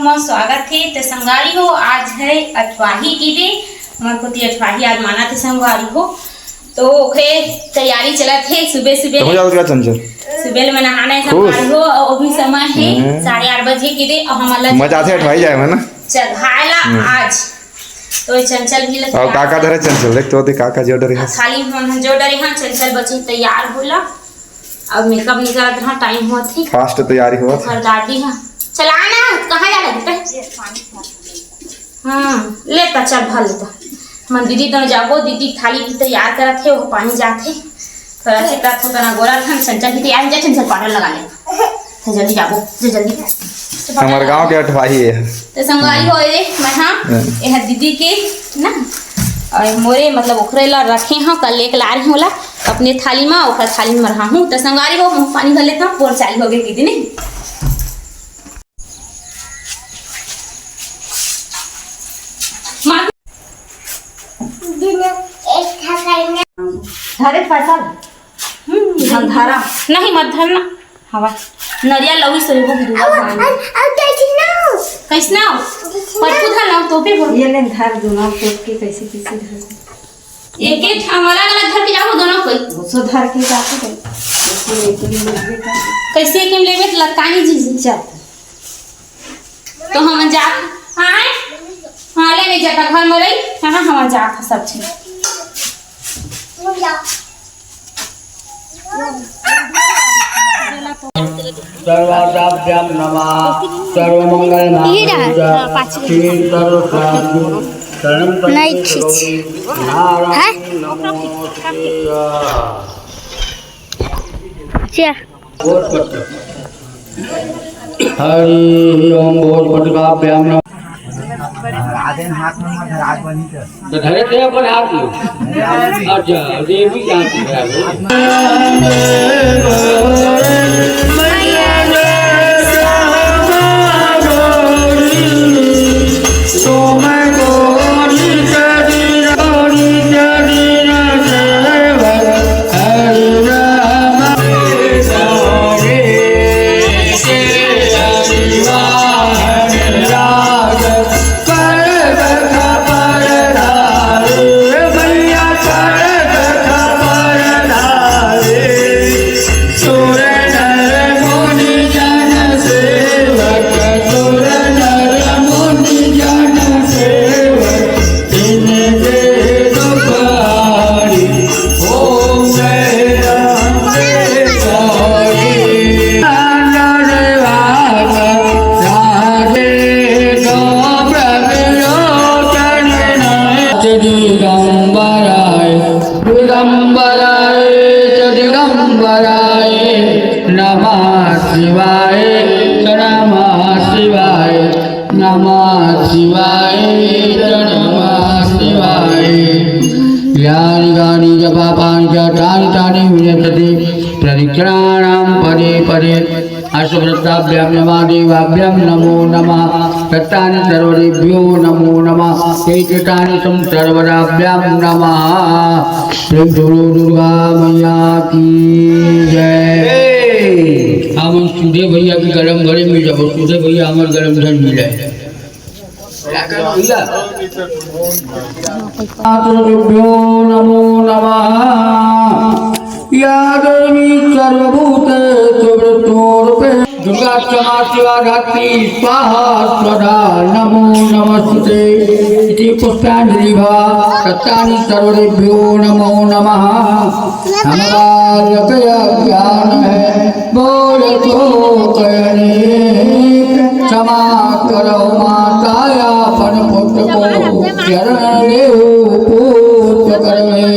में स्वागत है। तो संगारी हो आज है अठवाही की दे हमारे को अठवाही आज माना थे संगारी हो तो ओखे तैयारी चला थे सुबह सुबह हो जाओ क्या चंचल सुबह में नहाना है संगारी हो और अभी समय है 8:30 बजे की दे और हमारा मजा आते अठवाही जाए ना चल हायला आज तो चंचल भी लग और काका धरे चंचल देख तो काका जो डरे खाली हम जो डरे हैं चंचल बच्चे तैयार होला अब मेकअप निकलत रहा टाइम हुआ थी फास्ट तैयारी हुआ और दादी हां चलाना कहां जा लगता हां लेता चल भर लेता मन दीदी तो जाबो दीदी थाली भी तैयार करत थे वो पानी जाते थोड़ा से का थोड़ा गोरा था चंचल भी तैयार जा चंचल पाउडर लगा ले तो जल्दी जाबो जल्दी हमारे गांव के अठवाही है तो संगवारी हो रे मैं हां यह दीदी के ना और मोरे मतलब ओखरे ला रखे हां कल एक ला रही होला अपने थाली में ओखरा थाली में रहा हूं तो संगवारी हो मुंह पानी भर लेता पोर चालू हो गई दीदी ने धरे फसल धारा नहीं मत धरना हवा नरिया लवी सोईबो दूर कैसे ना पटकू था ना तो पे ये ले धर दोनों पेट के कैसे धर एक एक अलग अलग धर के जाओ दोनों कोई सो धर के जाते कैसे किम लेवे लतानी जी चल तो हम जा हां ले नहीं जाता घर में रही हां हम जा सब चीज सर्वादाभ्यां नमः सर्वमंगलमांगल्ये हरि ओम भोजपटकाभ्यां नमः तो धरे थे अपन हाथ में अच्छा देवी जानती परे परे अशुभ्रताभ्यां नमः देवाभ्यां नमो नमः रत्तानि सर्वदेभ्यो नमो नमः तेजटानि सर्वदाभ्यां नमः श्री गुरु दुर्गा मैया की जय। हम सुधे भैया की गरम घड़े में जब सुधे भैया हमारे गरम धन मिले नमो नमः या देवी सर्वभूतेषु वृत्तोरूपे दुर्गा क्षमा शिवा धात्री स्वाहा स्वधा नमो नमस्ते इति पुष्पांजलि भव सत्यानि सर्वेभ्यो नमो नमः हमारा लकया ज्ञान है बोले तो कहने क्षमा करो माताया अपन पुत्र को चरण लेओ पूर्ण करवे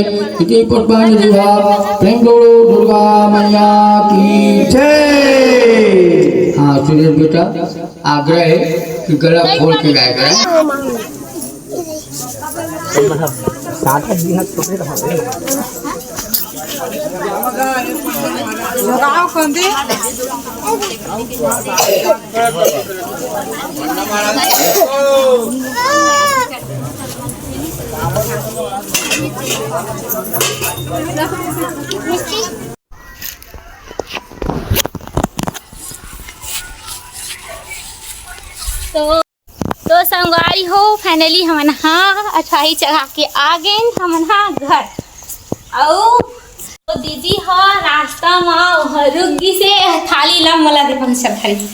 इति पुष्पांजलि भव प्रेम दुर्गा मैया की जय। हाँ सुरेश बेटा आग्रह है कि गला खोल के गाय करें तो संगवारी हो फाइनली हमन हाँ अठाई चढ़ा के आ गए हमन हाँ घर और तो दीदी हाँ रास्ता में रुक गई से थाली ला मला देखो सब थाली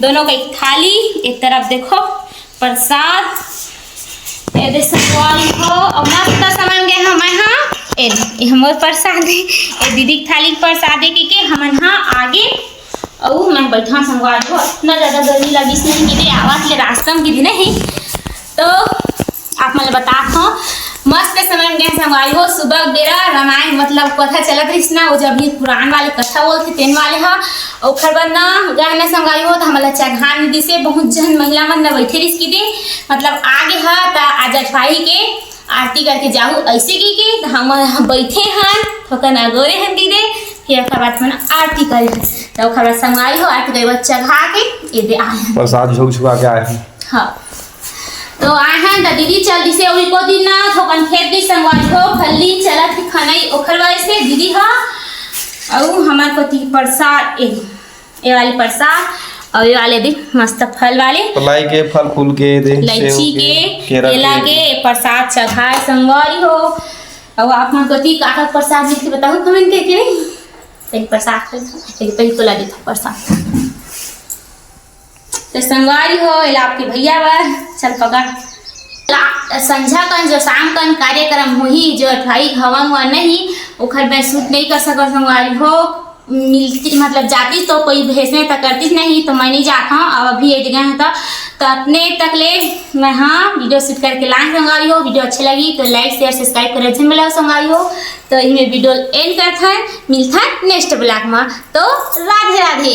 दोनों का एक थाली एक तरफ देखो प्रसाद ये संगवारी हो और मस्त सामान गए हम हाँ ये हमारे प्रसाद है ये दीदी की थाली प्रसाद है कि हमन हाँ आगे और मैं बैठा संगवार हो इतना ज़्यादा गर्मी लगी नहीं कि आवाज़ ले रास्ता में गिरी नहीं तो आप मैं बता हूँ मस्त समय गए संगवारी हो सुबह बेरा रामायण मतलब कथा चलत रही ना वो जब ये पुराण वाले कथा बोलते तेन वाले हाँ और खरबर ना गए ना संगवारी हो तो हमारा चढ़ान दी से बहुत जन महिला मन न बैठे रिस की दे मतलब आगे हाँ तो आज अठवाही के आरती करके जाऊँ ऐसे की हम बैठे हैं थोड़ा नगोरे हैं दीदी फिर बाद में आरती करे तो खबर संगवारी हो आरती करे चढ़ा के ये दे आए प्रसाद झुक झुका के आए हैं। हाँ तो आए हैं तो दीदी चल दिसे वही को दिन ना थोकन खेत दी संगवारी हो फल्ली चलत के खानाई ओखरवाई से दीदी हाँ और हमारे को ती प्रसाद ये वाली प्रसाद और ये वाले दी मस्त फल वाले पलाई के फल फूल के दे इलायची के केला के प्रसाद चढ़ाए संगवारी हो और आप मन को ती काका प्रसाद मिलती बताओ कमेंट करके नहीं एक प्रसाद एक पहले तो लगे था प्रसाद तो संगवारी हो इला आपके भैया बार चल पकड़ संझा कन जो शाम कन कार्यक्रम हुई जो अठाई हवन हुआ नहीं उखर मैं शूट नहीं कर सका संगवारी हो मिलती मतलब जाती तो कोई भेजने तक करती नहीं तो मैं नहीं जाता हूँ अब अभी एक जगह था तो अपने तक ले मैं हाँ वीडियो शूट करके लाइन संगवारी हो वीडियो अच्छी लगी तो लाइक शेयर सब्सक्राइब कर जन मिला संगवारी हो तो इनमें वीडियो एंड करता है मिलता है नेक्स्ट ब्लॉग में तो राधे राधे।